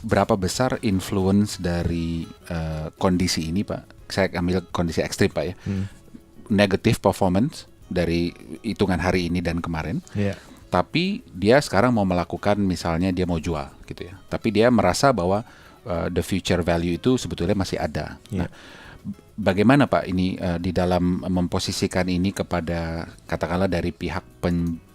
berapa besar influence dari kondisi ini Pak? Saya ambil kondisi ekstrim Pak ya. Negative performance dari hitungan hari ini dan kemarin. Tapi dia sekarang mau melakukan, misalnya dia mau jual gitu ya. Tapi dia merasa bahwa the future value itu sebetulnya masih ada. Nah, bagaimana Pak ini di dalam memposisikan ini kepada, katakanlah dari pihak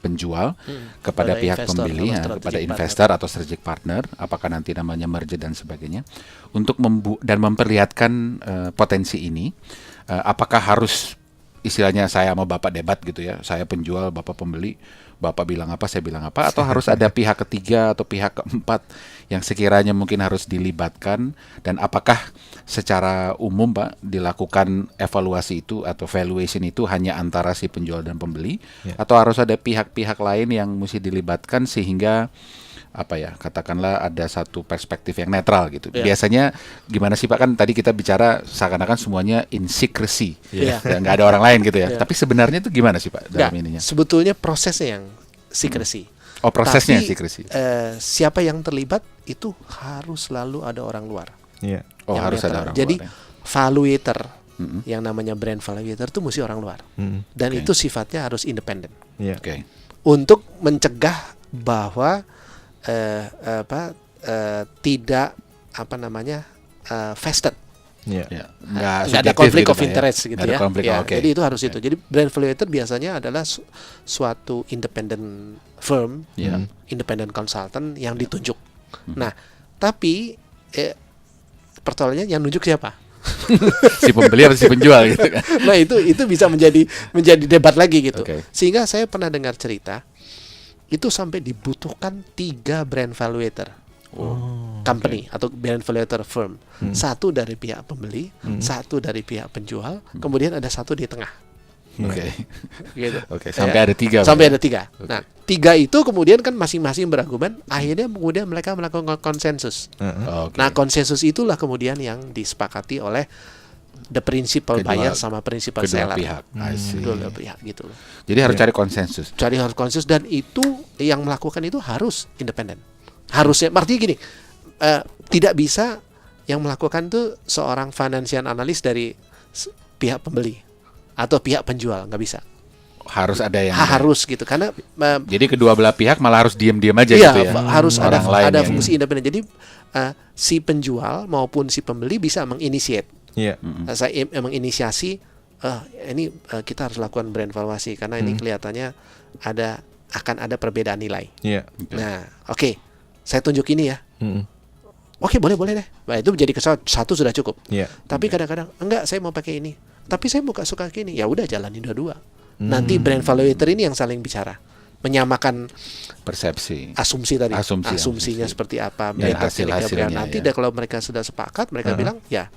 penjual kepada pihak investor, pembeli, kepada investor atau strategic partner, apakah nanti namanya merger dan sebagainya, untuk dan memperlihatkan potensi ini, apakah harus istilahnya saya sama Bapak debat gitu ya, saya penjual, Bapak pembeli, Bapak bilang apa, saya bilang apa, atau harus ada pihak ketiga atau pihak keempat yang sekiranya mungkin harus dilibatkan, dan apakah secara umum Pak dilakukan evaluasi itu atau valuation itu hanya antara si penjual dan pembeli, atau harus ada pihak-pihak lain yang mesti dilibatkan sehingga apa ya, katakanlah ada satu perspektif yang netral gitu. Biasanya gimana sih Pak, kan tadi kita bicara seakan-akan semuanya in secrecy, nggak ada orang lain gitu ya. Tapi sebenarnya itu gimana sih Pak dalam ininya? Sebetulnya prosesnya yang secrecy. Oh, prosesnya yang secrecy. Siapa yang terlibat itu harus selalu ada orang luar. Oh, harus ada orang Jadi luar. valuator, yang namanya brand valuator itu mesti orang luar. Dan itu sifatnya harus independen. Untuk mencegah bahwa tidak vested, nggak ada konflik of interest gitu ya. Jadi itu harus itu. Jadi brand valuator biasanya adalah suatu independent firm, independent consultant yang ditunjuk. Nah, tapi persoalannya yang nunjuk siapa? Si pembeli atau si penjual gitu kan. Nah itu bisa menjadi debat lagi gitu. Sehingga saya pernah dengar cerita itu sampai dibutuhkan 3 brand valuator company atau brand valuator firm. Satu dari pihak pembeli, satu dari pihak penjual, kemudian ada satu di tengah. Gitu. Sampai ada 3. Sampai ada 3. Nah, 3 itu kemudian kan masing-masing berargumen, akhirnya kemudian mereka melakukan konsensus. Nah, konsensus itulah kemudian yang disepakati oleh the principal buyer sama principal seller. Kedua pihak gitu. Jadi harus cari konsensus. Harus konsensus, dan itu yang melakukan itu harus independen. Harusnya, artinya gini, tidak bisa yang melakukan itu seorang financial analyst dari pihak pembeli atau pihak penjual, nggak bisa. Harus ada yang harus gitu, karena jadi kedua belah pihak malah harus diam-diam aja gitu ya. Harus ada fungsi independen. Jadi si penjual maupun si pembeli bisa menginitiate. Saya menginisiasi ini kita harus lakukan brand valuasi karena ini kelihatannya akan ada perbedaan nilai. Nah, saya tunjuk ini ya. Boleh deh. Nah, itu menjadi satu sudah cukup. Tapi kadang-kadang enggak, saya mau pakai ini. Tapi saya suka ini. Ya udah, jalanin dua-dua. Nanti brand valuator ini yang saling bicara, menyamakan persepsi, asumsinya seperti apa, hasilnya. Nanti kalau mereka sudah sepakat, mereka bilang, ya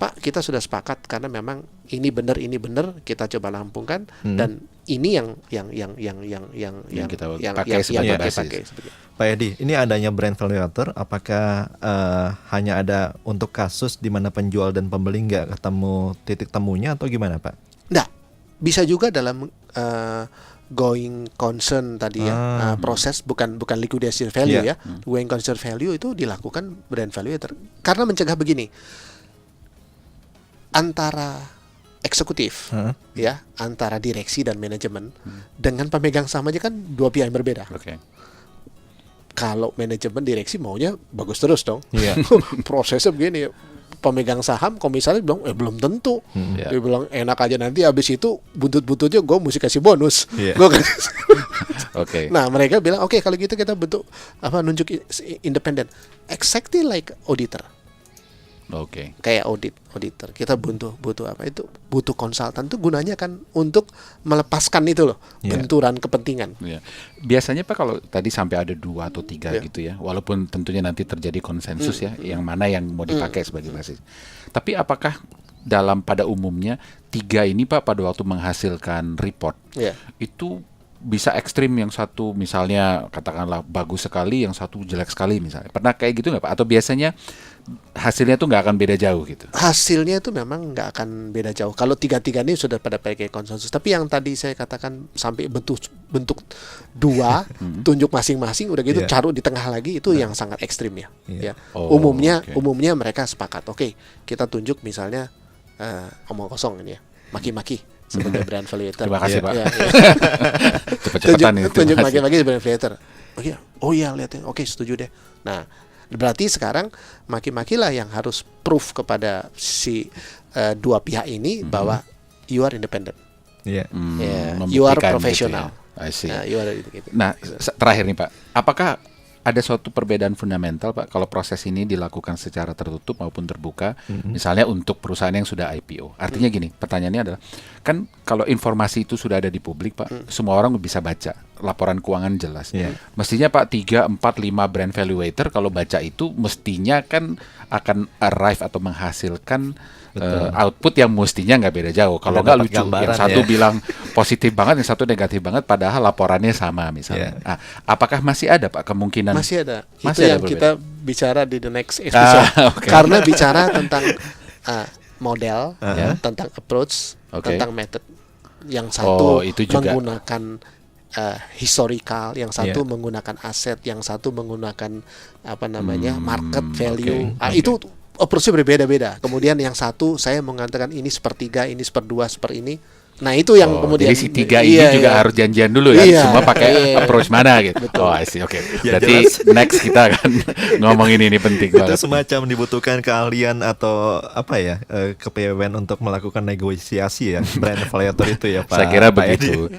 Pak, kita sudah sepakat karena memang ini benar, kita coba lampungkan, dan ini yang kita pakai sebagai basis. Pak Edi, ini adanya brand valuator, apakah hanya ada untuk kasus di mana penjual dan pembeli nggak ketemu titik temunya atau gimana Pak? Nggak, bisa juga dalam going concern tadi ya, proses bukan liquidation value ya. Going concern value itu dilakukan brand valuator karena mencegah begini, antara eksekutif ya, antara direksi dan manajemen dengan pemegang saham aja kan dua pihak yang berbeda. Kalau manajemen direksi maunya bagus terus dong. Prosesnya begini, pemegang saham komisaris bilang belum tentu. Dia bilang enak aja, nanti habis itu buntut-buntutnya gue mesti kasih bonus. Nah, mereka bilang kalau gitu kita bentuk nunjuk independen, exactly like auditor. Kayak auditor. Kita butuh apa itu? Butuh konsultan tuh gunanya kan untuk melepaskan itu loh, benturan kepentingan. Biasanya Pak kalau tadi sampai ada 2 atau 3 gitu ya, walaupun tentunya nanti terjadi konsensus ya, yang mana yang mau dipakai sebagai basis. Tapi apakah pada umumnya 3 ini Pak pada waktu menghasilkan report itu bisa ekstrim, yang satu misalnya katakanlah bagus sekali, yang satu jelek sekali misalnya. Pernah kayak gitu nggak Pak? Atau biasanya hasilnya tuh nggak akan beda jauh gitu? Hasilnya itu memang nggak akan beda jauh. Kalau tiga-tiga ini sudah pada pakai konsensus. Tapi yang tadi saya katakan sampai bentuk dua, tunjuk masing-masing, udah gitu carut di tengah lagi, itu yang sangat ekstrim ya. Ya. Umumnya mereka sepakat. Oke, kita tunjuk misalnya omong kosong ini ya, maki-maki sebagai brand valuator. Terima kasih Pak. Ya. Cepet-cepetan ini. Tunjuk maki-maki sebagai valuator. Oh iya, lihat. Oke, setuju deh. Nah, berarti sekarang maki-makilah yang harus proof kepada si dua pihak ini bahwa you are independent. You are professional. Gitu ya. Nah, terakhir nih Pak, apakah ada suatu perbedaan fundamental Pak kalau proses ini dilakukan secara tertutup maupun terbuka, misalnya untuk perusahaan yang sudah IPO? Artinya gini, pertanyaannya adalah, kan kalau informasi itu sudah ada di publik Pak, semua orang bisa baca, laporan keuangan jelas. Mestinya Pak 3, 4, 5 brand valuator kalau baca itu mestinya kan akan arrive atau menghasilkan output yang mestinya nggak beda jauh. Kalau nggak lucu, yang satu bilang positif banget, yang satu negatif banget, padahal laporannya sama misalnya. Nah, apakah masih ada Pak kemungkinan? Masih ada. Itu yang kita bicara di the next episode. Karena bicara tentang model, tentang approach, tentang method. Yang satu menggunakan historical, yang satu menggunakan aset, yang satu menggunakan market value. Itu approach-nya berbeda-beda. Kemudian yang satu saya mengatakan ini sepertiga, ini seperdua, ini. Nah itu yang kemudian. Jadi si tiga ini juga harus janjian dulu ya. Semua pakai approach mana gitu. Betul. Oh I see, oke. Berarti next kita akan ngomongin ini penting banget. Itu semacam dibutuhkan keahlian atau kepewen untuk melakukan negosiasi ya, brand valuator itu ya Pak. Saya kira begitu.